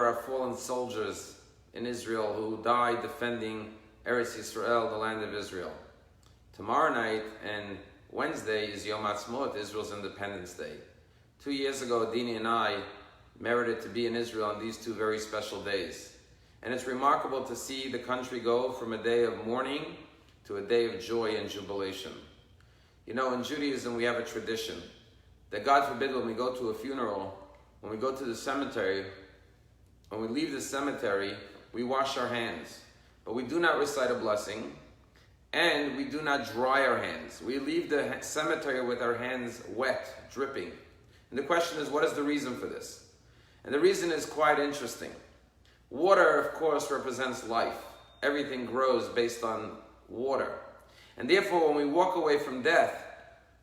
remember our fallen soldiers in Israel who died defending Eretz Yisrael, the land of Israel. Tomorrow night and Wednesday is Yom HaZikaron, Israel's Independence Day. 2 years ago, Adini and I merited to be in Israel on these two very special days. And it's remarkable to see the country go from a day of mourning to a day of joy and jubilation. You know, in Judaism, we have a tradition that, God forbid, when we go to a funeral, when we go to the cemetery, when we leave the cemetery, we wash our hands. But we do not recite a blessing, and we do not dry our hands. We leave the cemetery with our hands wet, dripping. And the question is, what is the reason for this? And the reason is quite interesting. Water, of course, represents life. Everything grows based on water. And therefore, when we walk away from death,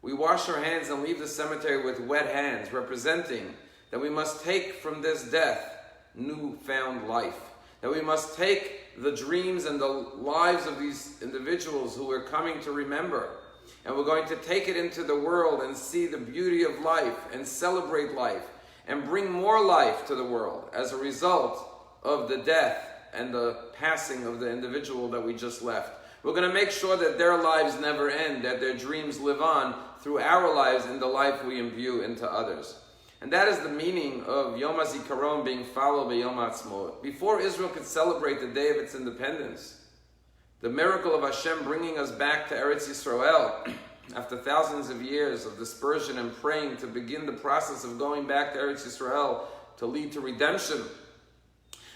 we wash our hands and leave the cemetery with wet hands, representing that we must take from this death newfound life. That we must take the dreams and the lives of these individuals who we're coming to remember, and we're going to take it into the world and see the beauty of life and celebrate life and bring more life to the world as a result of the death and the passing of the individual that we just left. We're going to make sure that their lives never end, that their dreams live on through our lives and the life we imbue into others. And that is the meaning of Yom HaZikaron being followed by Yom HaZikaron. Before Israel could celebrate the day of its independence, the miracle of Hashem bringing us back to Eretz Yisrael after thousands of years of dispersion and praying to begin the process of going back to Eretz Yisrael to lead to redemption,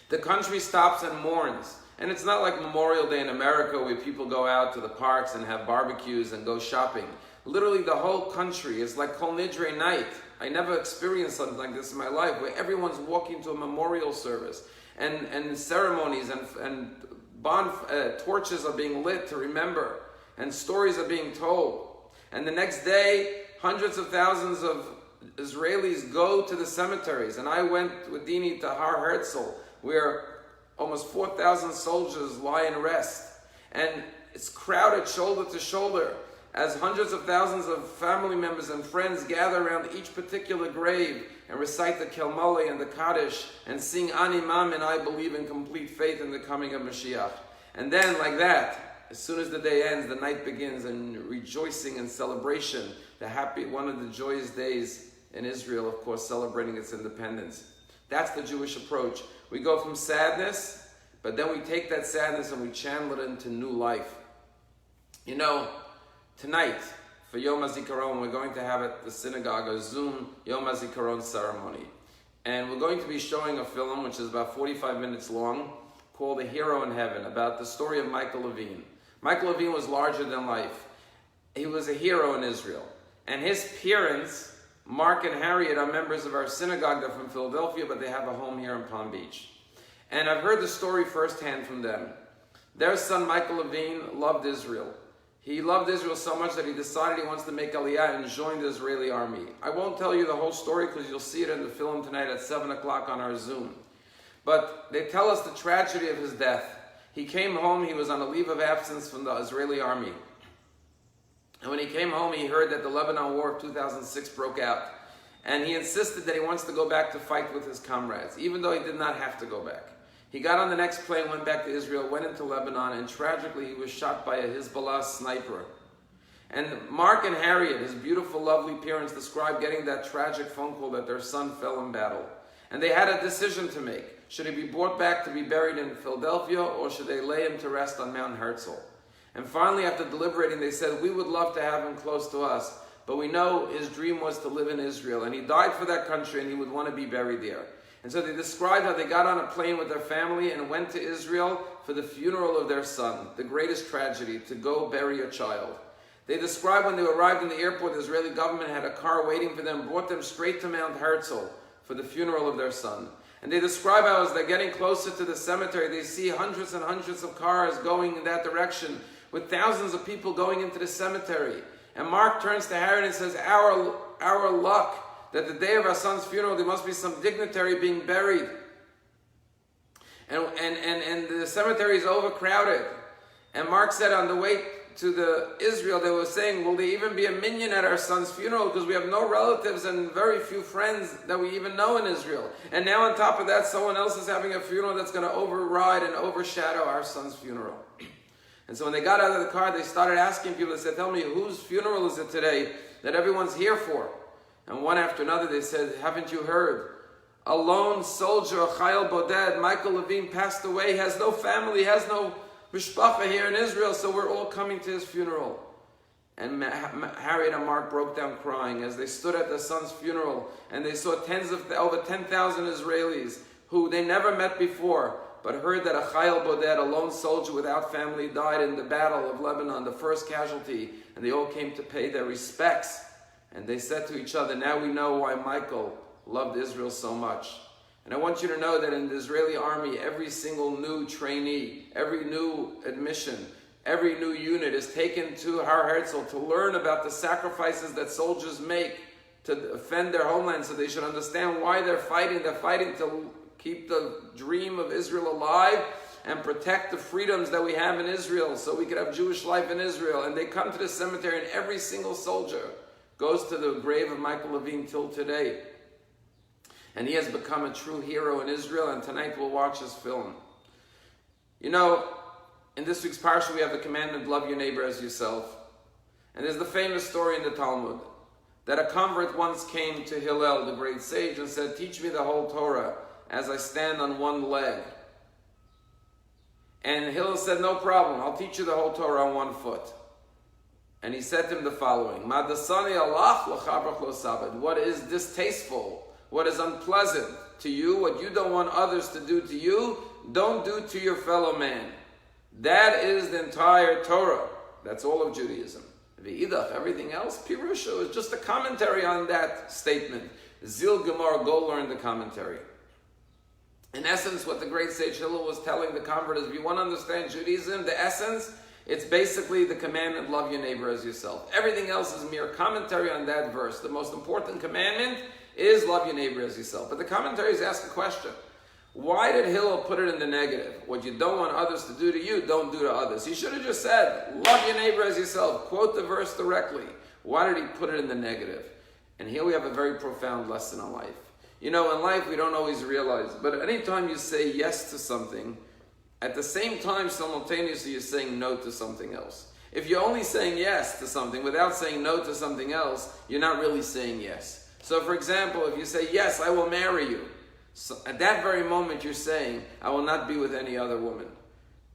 the country stops and mourns. And it's not like Memorial Day in America where people go out to the parks and have barbecues and go shopping. Literally the whole country is like Kol Nidre night. I never experienced something like this in my life, where everyone's walking to a memorial service and ceremonies and torches are being lit to remember, and stories are being told. And the next day, hundreds of thousands of Israelis go to the cemeteries. And I went with Dini to Har Herzl, where almost 4,000 soldiers lie in rest. And it's crowded shoulder to shoulder as hundreds of thousands of family members and friends gather around each particular grave and recite the Kelmale and the Kaddish and sing Ani Mamin, I believe in complete faith in the coming of Mashiach. And then, like that, as soon as the day ends, the night begins, and rejoicing and celebration, one of the joyous days in Israel, of course, celebrating its independence. That's the Jewish approach. We go from sadness, but then we take that sadness and we channel it into new life. You know, tonight, for Yom HaZikaron, we're going to have at the synagogue a Zoom Yom HaZikaron ceremony. And we're going to be showing a film, which is about 45 minutes long, called A Hero in Heaven, about the story of Michael Levine. Michael Levine was larger than life. He was a hero in Israel. And his parents, Mark and Harriet, are members of our synagogue. They're from Philadelphia, but they have a home here in Palm Beach. And I've heard the story firsthand from them. Their son, Michael Levine, loved Israel. He loved Israel so much that he decided he wants to make Aliyah and join the Israeli army. I won't tell you the whole story because you'll see it in the film tonight at 7 o'clock on our Zoom. But they tell us the tragedy of his death. He came home, he was on a leave of absence from the Israeli army. And when he came home, he heard that the Lebanon War of 2006 broke out. And he insisted that he wants to go back to fight with his comrades, even though he did not have to go back. He got on the next plane, went back to Israel, went into Lebanon, and tragically he was shot by a Hezbollah sniper. And Mark and Harriet, his beautiful, lovely parents, described getting that tragic phone call that their son fell in battle. And they had a decision to make. Should he be brought back to be buried in Philadelphia, or should they lay him to rest on Mount Herzl? And finally, after deliberating, they said, we would love to have him close to us, but we know his dream was to live in Israel, and he died for that country, and he would want to be buried there. And so they described how they got on a plane with their family and went to Israel for the funeral of their son, the greatest tragedy, to go bury a child. They described when they arrived in the airport, the Israeli government had a car waiting for them, brought them straight to Mount Herzl for the funeral of their son. And they describe how as they're getting closer to the cemetery, they see hundreds and hundreds of cars going in that direction, with thousands of people going into the cemetery. And Mark turns to Harriet and says, our luck, that the day of our son's funeral, there must be some dignitary being buried. And the cemetery is overcrowded. And Mark said, on the way to the Israel, they were saying, will there even be a minyan at our son's funeral? Because we have no relatives and very few friends that we even know in Israel. And now on top of that, someone else is having a funeral that's going to override and overshadow our son's funeral. And so when they got out of the car, they started asking people, they said, tell me, whose funeral is it today that everyone's here for? And one after another, they said, haven't you heard? A lone soldier, a chayil boded, Michael Levine, passed away. He has no family, has no mishpacha here in Israel, so we're all coming to his funeral. And Harriet and Mark broke down crying as they stood at their son's funeral, and they saw over 10,000 Israelis who they never met before, but heard that a chayil boded, a lone soldier without family, died in the battle of Lebanon, the first casualty, and they all came to pay their respects. And they said to each other, now we know why Michael loved Israel so much. And I want you to know that in the Israeli army, every single new trainee, every new admission, every new unit is taken to Har Herzl to learn about the sacrifices that soldiers make to defend their homeland, so they should understand why they're fighting. They're fighting to keep the dream of Israel alive and protect the freedoms that we have in Israel so we could have Jewish life in Israel. And they come to the cemetery, and every single soldier goes to the grave of Michael Levine till today. And he has become a true hero in Israel, and tonight we'll watch his film. You know, in this week's parsha we have the commandment, love your neighbor as yourself. And there's the famous story in the Talmud that a convert once came to Hillel, the great sage, and said, teach me the whole Torah as I stand on one leg. And Hillel said, no problem, I'll teach you the whole Torah on one foot. And he said to him the following, Madasani Allah l'chabrach lo sabed. What is distasteful, what is unpleasant to you, what you don't want others to do to you, don't do to your fellow man. That is the entire Torah. That's all of Judaism. V'idach, everything else, Pirusha, is just a commentary on that statement. Zil Gemara, go learn the commentary. In essence, what the great sage Hillel was telling the convert is, if you want to understand Judaism, the essence, it's basically the commandment, love your neighbor as yourself. Everything else is mere commentary on that verse. The most important commandment is love your neighbor as yourself. But the commentaries ask a question. Why did Hillel put it in the negative? What you don't want others to do to you, don't do to others. He should have just said, love your neighbor as yourself. Quote the verse directly. Why did he put it in the negative? And here we have a very profound lesson in life. You know, in life we don't always realize, but anytime you say yes to something, at the same time, simultaneously, you're saying no to something else. If you're only saying yes to something without saying no to something else, you're not really saying yes. So, for example, if you say, yes, I will marry you, so at that very moment you're saying, I will not be with any other woman.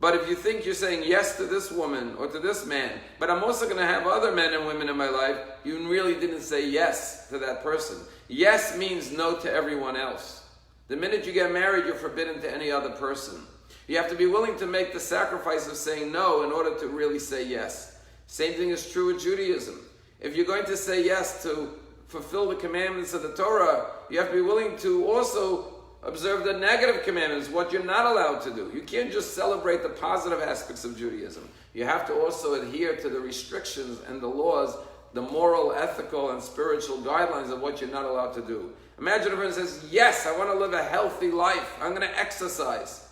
But if you think you're saying yes to this woman or to this man, but I'm also going to have other men and women in my life, you really didn't say yes to that person. Yes means no to everyone else. The minute you get married, you're forbidden to any other person. You have to be willing to make the sacrifice of saying no in order to really say yes. Same thing is true with Judaism. If you're going to say yes to fulfill the commandments of the Torah, you have to be willing to also observe the negative commandments, what you're not allowed to do. You can't just celebrate the positive aspects of Judaism. You have to also adhere to the restrictions and the laws, the moral, ethical, and spiritual guidelines of what you're not allowed to do. Imagine a person says, yes, I want to live a healthy life. I'm going to exercise.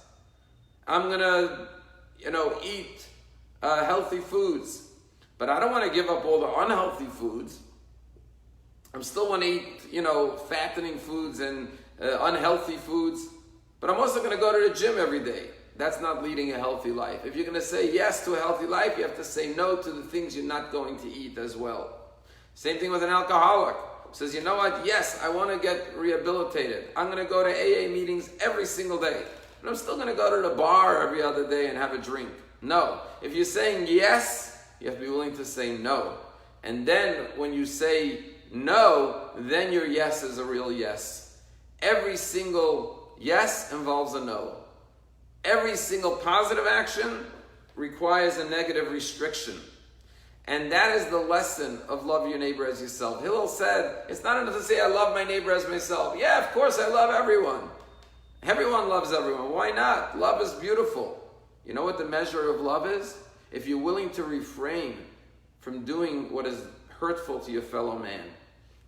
I'm going to, eat healthy foods. But I don't want to give up all the unhealthy foods. I still want to eat, fattening foods and unhealthy foods. But I'm also going to go to the gym every day. That's not leading a healthy life. If you're going to say yes to a healthy life, you have to say no to the things you're not going to eat as well. Same thing with an alcoholic. Says, you know what? Yes, I want to get rehabilitated. I'm going to go to AA meetings every single day. But I'm still going to go to the bar every other day and have a drink. No. If you're saying yes, you have to be willing to say no. And then when you say no, then your yes is a real yes. Every single yes involves a no. Every single positive action requires a negative restriction. And that is the lesson of love your neighbor as yourself. Hillel said, it's not enough to say I love my neighbor as myself. Yeah, of course I love everyone. Everyone loves everyone. Why not? Love is beautiful. You know what the measure of love is? If you're willing to refrain from doing what is hurtful to your fellow man.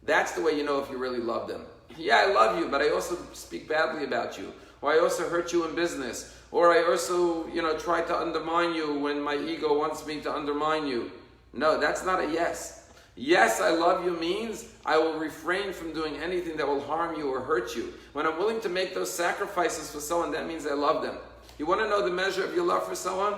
That's the way you know if you really love them. Yeah, I love you, but I also speak badly about you. or I also hurt you in business, or I also, try to undermine you when my ego wants me to undermine you. No, that's not a yes. Yes, I love you means I will refrain from doing anything that will harm you or hurt you. When I'm willing to make those sacrifices for someone, that means I love them. You want to know the measure of your love for someone?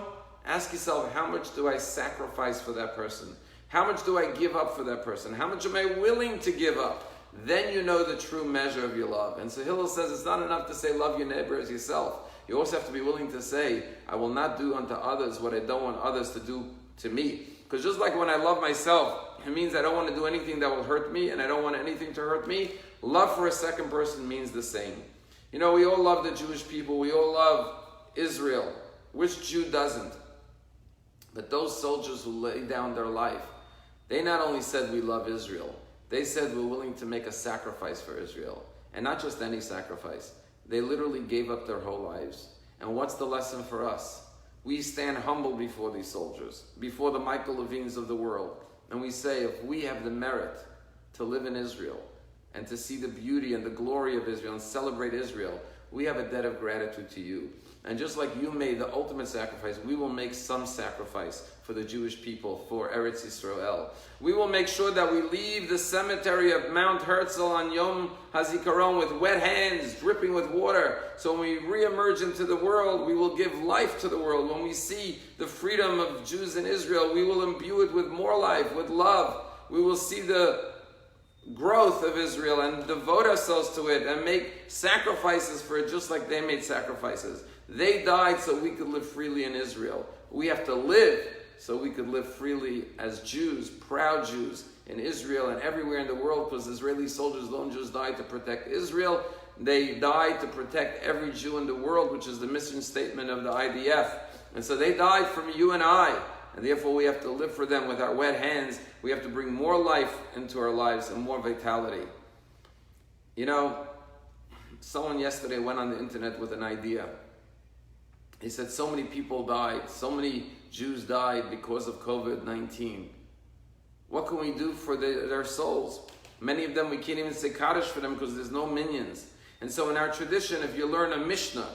Ask yourself, how much do I sacrifice for that person? How much do I give up for that person? How much am I willing to give up? Then you know the true measure of your love. And so Hillel says it's not enough to say love your neighbor as yourself. You also have to be willing to say, I will not do unto others what I don't want others to do to me. Because just like when I love myself, it means I don't want to do anything that will hurt me and I don't want anything to hurt me. Love for a second person means the same. We all love the Jewish people. We all love Israel. Which Jew doesn't? But those soldiers who laid down their life, they not only said we love Israel, they said we're willing to make a sacrifice for Israel. And not just any sacrifice. They literally gave up their whole lives. And what's the lesson for us? We stand humble before these soldiers, before the Michael Levines of the world. And we say, if we have the merit to live in Israel and to see the beauty and the glory of Israel and celebrate Israel, we have a debt of gratitude to you. And just like you made the ultimate sacrifice, we will make some sacrifice for the Jewish people, for Eretz Yisrael. We will make sure that we leave the cemetery of Mount Herzl on Yom HaZikaron with wet hands, dripping with water. So when we re-emerge into the world, we will give life to the world. When we see the freedom of Jews in Israel, we will imbue it with more life, with love. We will see the growth of Israel and devote ourselves to it and make sacrifices for it just like they made sacrifices. They died so we could live freely in Israel. We have to live so we could live freely as Jews, proud Jews in Israel and everywhere in the world, because Israeli soldiers don't just die to protect Israel, they died to protect every Jew in the world, which is the mission statement of the IDF. And so they died for you and I, and therefore we have to live for them with our wet hands. We have to bring more life into our lives and more vitality. Someone yesterday went on the internet with an idea. He said so many people died, so many Jews died because of COVID-19. What can we do for their souls? Many of them, we can't even say Kaddish for them because there's no minions. And so in our tradition, if you learn a Mishnah,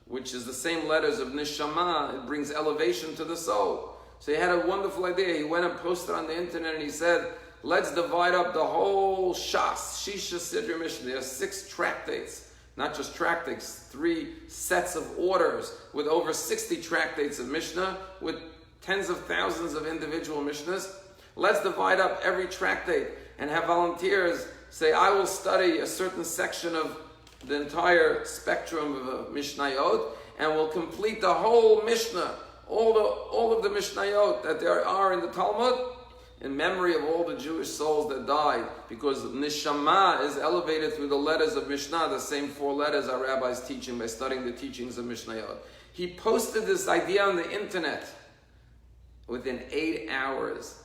which is the same letters of Neshama, it brings elevation to the soul. So he had a wonderful idea. He went and posted on the internet and he said, let's divide up the whole Shas, Shisha Sidra Mishnah. There are 6 tractates. Not just tractates, 3 sets of orders with over 60 tractates of Mishnah, with tens of thousands of individual Mishnahs. Let's divide up every tractate and have volunteers say, I will study a certain section of the entire spectrum of Mishnayot, and will complete the whole Mishnah, all of the Mishnayot that there are in the Talmud, in memory of all the Jewish souls that died, because Neshama is elevated through the letters of Mishnah, the same 4 letters our rabbis teaching by studying the teachings of Mishnayot. He posted this idea on the internet. Within 8 hours,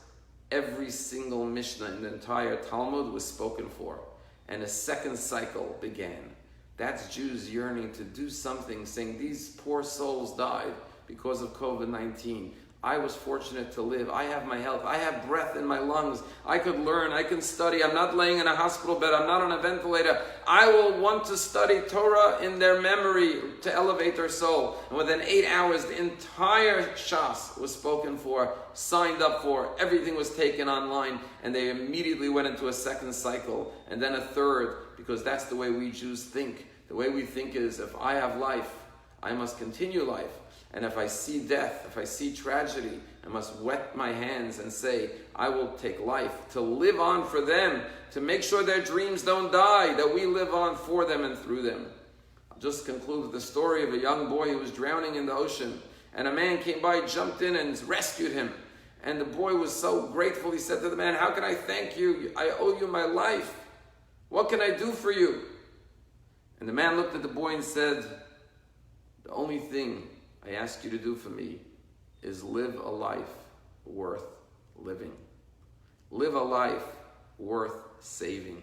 every single Mishnah in the entire Talmud was spoken for, and a second cycle began. That's Jews yearning to do something, saying these poor souls died because of COVID-19. I was fortunate to live. I have my health. I have breath in my lungs. I could learn. I can study. I'm not laying in a hospital bed. I'm not on a ventilator. I will want to study Torah in their memory to elevate their soul. And within 8 hours, the entire Shas was spoken for, signed up for. Everything was taken online. And they immediately went into a second cycle. And then a third, because that's the way we Jews think. The way we think is, if I have life, I must continue life. And if I see death, if I see tragedy, I must wet my hands and say, I will take life to live on for them, to make sure their dreams don't die, that we live on for them and through them. I'll just conclude with the story of a young boy who was drowning in the ocean. And a man came by, jumped in and rescued him. And the boy was so grateful. He said to the man, how can I thank you? I owe you my life. What can I do for you? And the man looked at the boy and said, the only thing I ask you to do for me is live a life worth living. Live a life worth saving.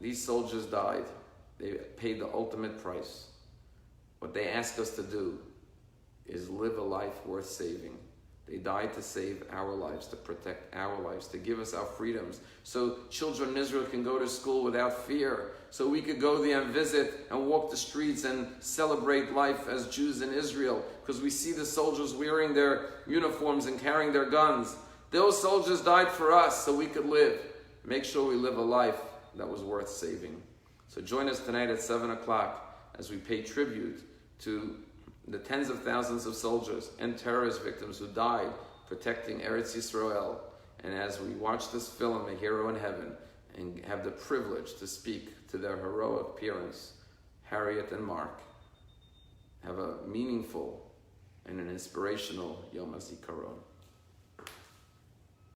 These soldiers died. They paid the ultimate price. What they ask us to do is live a life worth saving. They died to save our lives, to protect our lives, to give us our freedoms. So children in Israel can go to school without fear. So we could go there and visit and walk the streets and celebrate life as Jews in Israel. Because we see the soldiers wearing their uniforms and carrying their guns. Those soldiers died for us so we could live. Make sure we live a life that was worth saving. So join us tonight at 7 o'clock as we pay tribute to the tens of thousands of soldiers and terrorist victims who died protecting Eretz Yisrael. And as we watch this film, A Hero in Heaven, and have the privilege to speak to their heroic parents, Harriet and Mark, have a meaningful and an inspirational Yom HaZikaron.